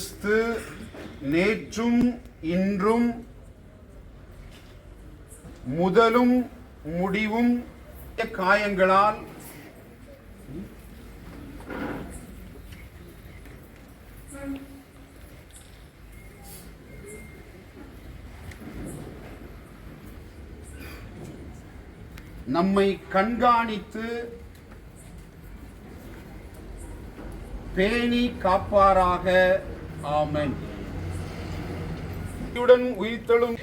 கிறிஸ்து நேற்றும் இன்றும் முதலும் முடிவும் காயங்களால் நம்மை கண்காணித்து பேணி காப்பாராக. ஆமென். உயிர்த்தெழும்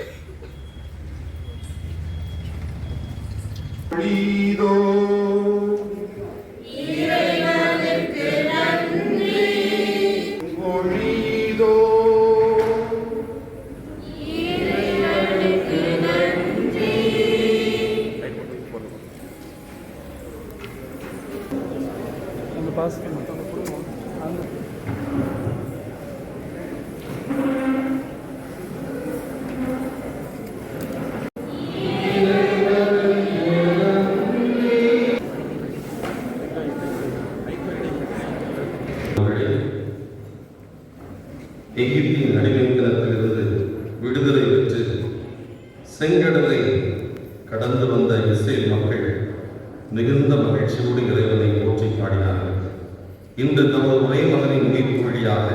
எகிப்தின் அடிமைத்தனத்திலிருந்து விடுதலை பெற்று செங்கடலை கடந்து வந்த இஸ்ரேல் மக்கள் மிகுந்த மகிழ்ச்சியோடு இறைவனை போற்றி பாடினார்கள். இன்று தமது ஒரே மகனின் மீட்பு வழியாக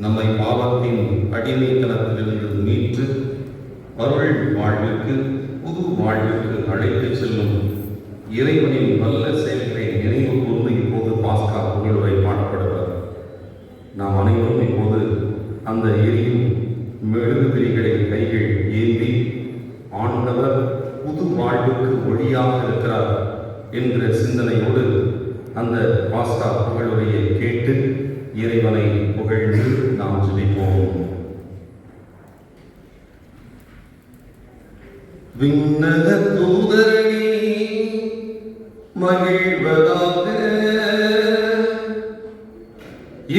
நம்மை பாவத்தின் அடிமைத்தனத்திலிருந்து மீட்டு அருள் வாழ்விற்கு, புது வாழ்விற்கு அழைத்து செல்லும் இறைவனின் நல்ல செயல்களை நினைவு கூர்ந்து இப்போது பாஸ்கா புகழுரை பாடப்படுகிறார். நாம் அனைவரும் இப்போது அந்த எரியும் மெழுகுதிரிகளை கைகள் ஏந்தி ஆண்டவர் புது வாழ்வுக்கு ஒளியாக இருக்கிறார் என்ற சிந்தனையோடு அந்த பாஸ்கா புகழுரையை கேட்டு இறைவனை புகழ்ந்து நாம் ஜெபிப்போம். விண்ணக தூதரணி மகிழ்வதாக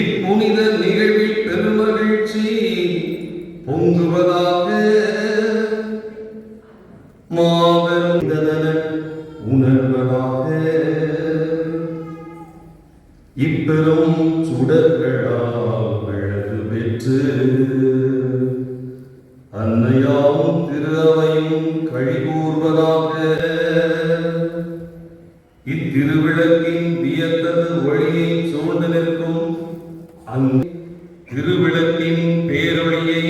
இப்புனித நிகழ்வில் பெருமகிழ்ச்சி பொங்குவதாக. மாபெரும் உணர்வதாக இப்பெரும் சுடர்களால் அழகு பெற்று அன்னையாவும் திரு அவையும் கழிகூர்வதாக. இத்திருவிளக்கின் வியத்தது ஒளியை சூழ்ந்து நிற்கும் அந்த திருவிளக்கின் பேரொழியை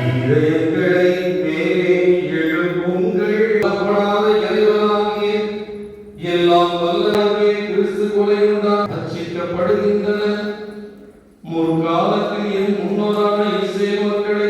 இதயங்களை எழுப்புங்கள். இறைவனாகிய எல்லாம் வல்லவராகிய கிறிஸ்து கொலையுண்டால் அர்ச்சிக்கப்படுகின்றன. முற்காலத்தில் என் முன்னோரான இஸ்ரேல் மக்களை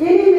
இனி